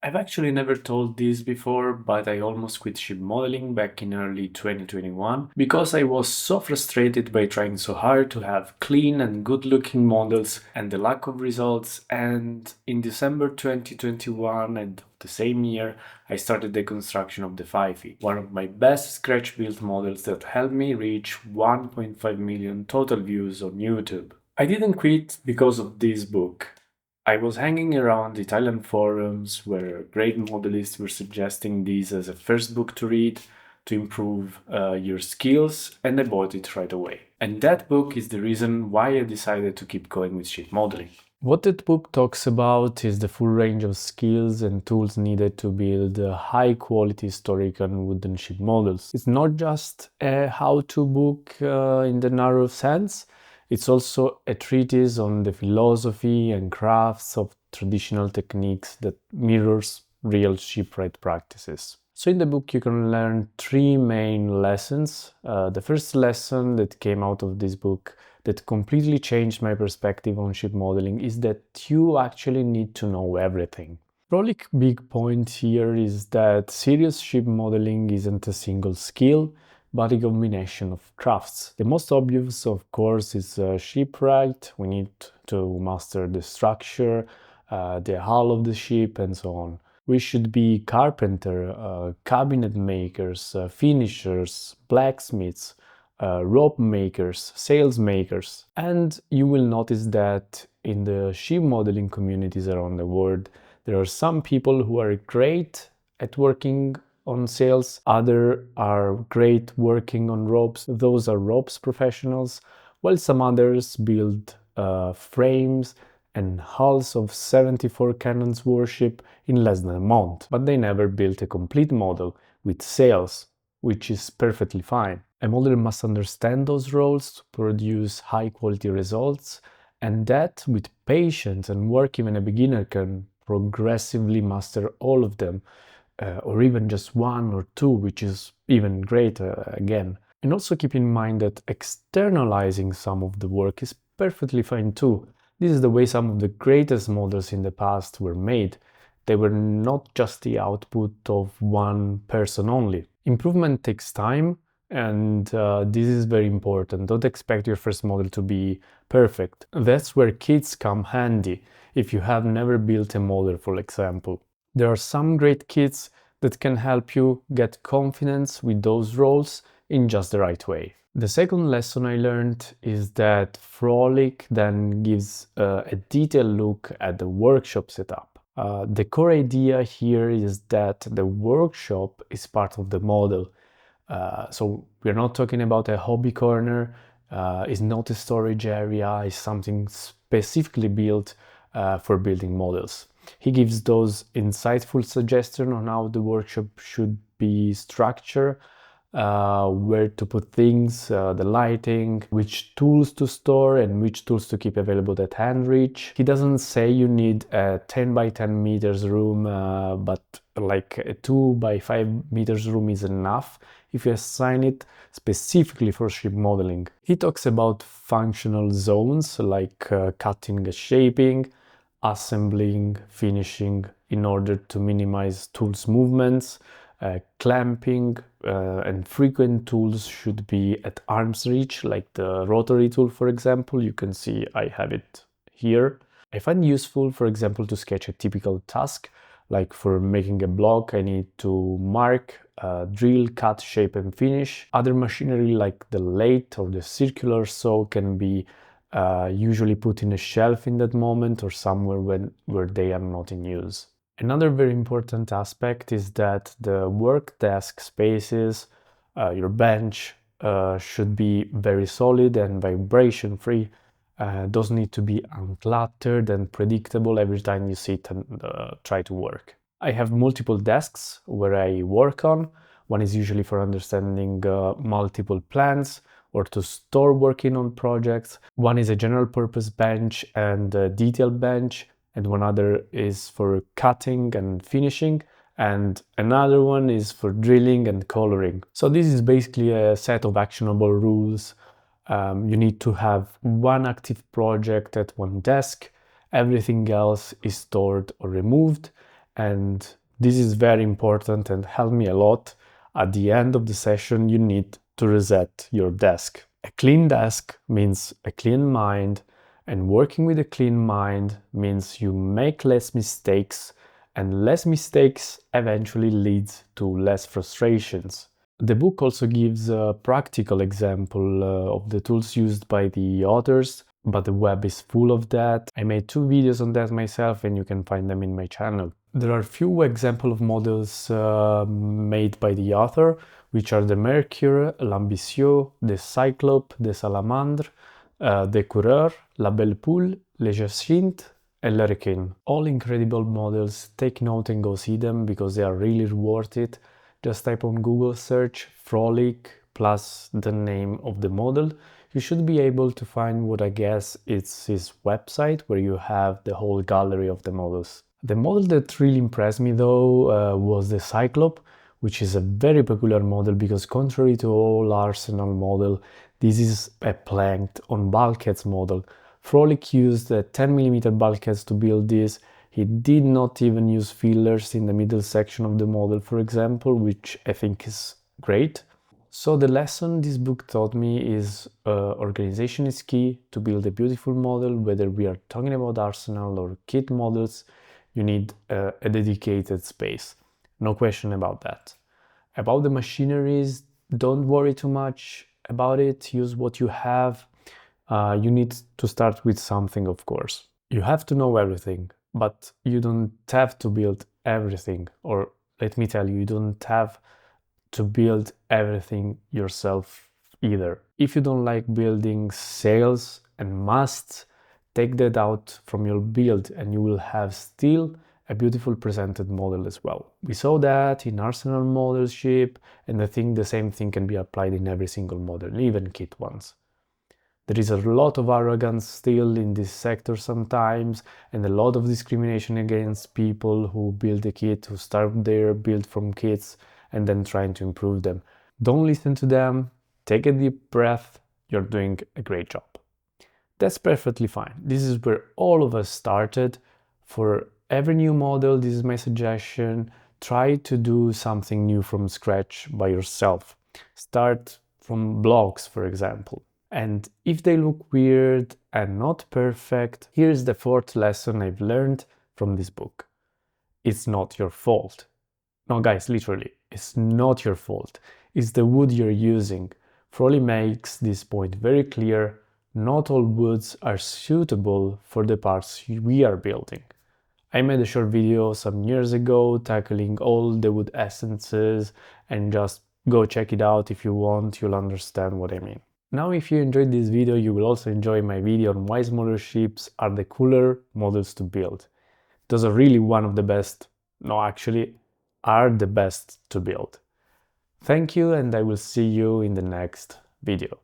I've actually never told this before, but I almost quit ship modeling back in early 2021 because I was so frustrated by trying so hard to have clean and good looking models and the lack of results. And in December 2021 and the same year, I started the construction of the 5e, one of my best scratch built models that helped me reach 1.5 million total views on YouTube. I didn't quit because of this book. I was hanging around Italian forums where great modelists were suggesting this as a first book to read to improve your skills, and I bought it right away. And that book is the reason why I decided to keep going with sheet modeling. What that book talks about is the full range of skills and tools needed to build high quality historical wooden sheet models. It's not just a how to book in the narrow sense, it's also a treatise on the philosophy and crafts of traditional techniques that mirrors real shipwright practices. So in the book you can learn three main lessons. The first lesson that came out of this book that completely changed my perspective on ship modeling is that you actually need to know everything. Frolic's big point here is that serious ship modeling isn't a single skill, but a combination of crafts. The most obvious, of course, is shipwright. We need to master the structure, the hull of the ship, and so on. We should be carpenter, cabinet makers, finishers, blacksmiths, rope makers, sails makers. And you will notice that in the ship modeling communities around the world, there are some people who are great at working on sails, others are great working on ropes. Those are ropes professionals, while some others build frames and hulls of 74 cannons warship in less than a month. But they never built a complete model with sails, which is perfectly fine. A modeler must understand those roles to produce high quality results, and that with patience and work, even a beginner can progressively master all of them, or even just one or two, which is even greater again. And also keep in mind that externalizing some of the work is perfectly fine too. This is the way some of the greatest models in the past were made. They were not just the output of one person only. Improvement takes time, and this is very important. Don't expect your first model to be perfect. That's where kits come handy, if you have never built a model, for example. There are some great kits that can help you get confidence with those roles in just the right way. The second lesson I learned is that Frolich then gives a detailed look at the workshop setup. The core idea here is that the workshop is part of the model. So we're not talking about a hobby corner, it's not a storage area, it's something specifically built for building models. He gives those insightful suggestions on how the workshop should be structured, where to put things, the lighting, which tools to store and which tools to keep available at hand reach. He doesn't say you need a 10 by 10 meters room, but like a 2 by 5 meters room is enough if you assign it specifically for ship modeling. He talks about functional zones like cutting and shaping, assembling, finishing in order to minimize tools movements, clamping, and frequent tools should be at arm's reach, like the rotary tool, for example. You can see I have it here. I find useful, for example, to sketch a typical task, like for making a block, I need to mark, drill, cut, shape, and finish. Other machinery like the lathe or the circular saw can be usually put in a shelf in that moment or somewhere where they are not in use. Another very important aspect is that the work desk spaces, your bench, should be very solid and vibration free. Those need to be uncluttered and predictable every time you sit and try to work. I have multiple desks where I work on. One is usually for understanding multiple plans or to store working on projects. One is a general purpose bench and a detail bench, and one other is for cutting and finishing, and another one is for drilling and coloring. So this is basically a set of actionable rules. You need to have one active project at one desk, everything else is stored or removed, and this is very important and helped me a lot. At the end of the session, you need to reset your desk. A clean desk means a clean mind, and working with a clean mind means you make less mistakes, and less mistakes eventually leads to less frustrations. The book also gives a practical example of the tools used by the authors, but the web is full of that. I made 2 videos on that myself, and you can find them in my channel. There are few examples of models made by the author, which are the Mercure, l'Ambitieux, the Cyclope, the Salamandre, the Coureur, la Belle Poule, le Jacinthe, and le Requin. All incredible models. Take note and go see them because they are really worth it. Just type on Google search Frolich plus the name of the model. You should be able to find what I guess is his website, where you have the whole gallery of the models. The model that really impressed me though was the Cyclope, which is a very peculiar model because contrary to all Arsenal model, this is a planked on bulkheads model. Frolich used a 10mm bulkheads to build this. He did not even use fillers in the middle section of the model, for example, which I think is great. So the lesson this book taught me is organization is key to build a beautiful model. Whether we are talking about Arsenal or kit models, you need a dedicated space. No question about that. About the machineries, don't worry too much about it. Use what you have. You need to start with something, of course. You have to know everything, but you don't have to build everything. Or let me tell you, you don't have to build everything yourself either. If you don't like building sails and masts, take that out from your build and you will have still a beautiful presented model as well. We saw that in Arsenal model ship, and I think the same thing can be applied in every single model, even kit ones. There is a lot of arrogance still in this sector sometimes, and a lot of discrimination against people who build a kit, who start their build from kits and then trying to improve them. Don't listen to them, take a deep breath, you're doing a great job. That's perfectly fine. This is where all of us started. For every new model, this is my suggestion. Try to do something new from scratch by yourself. Start from blocks, for example. And if they look weird and not perfect, here's the 4th lesson I've learned from this book. It's not your fault. No, guys, literally, it's not your fault. It's the wood you're using. Frolich makes this point very clear. Not all woods are suitable for the parts we are building. I made a short video some years ago tackling all the wood essences, and just go check it out if you want, you'll understand what I mean. Now, if you enjoyed this video, you will also enjoy my video on why smaller ships are the cooler models to build. Those are really one of the best, no, actually, are the best to build. Thank you, and I will see you in the next video.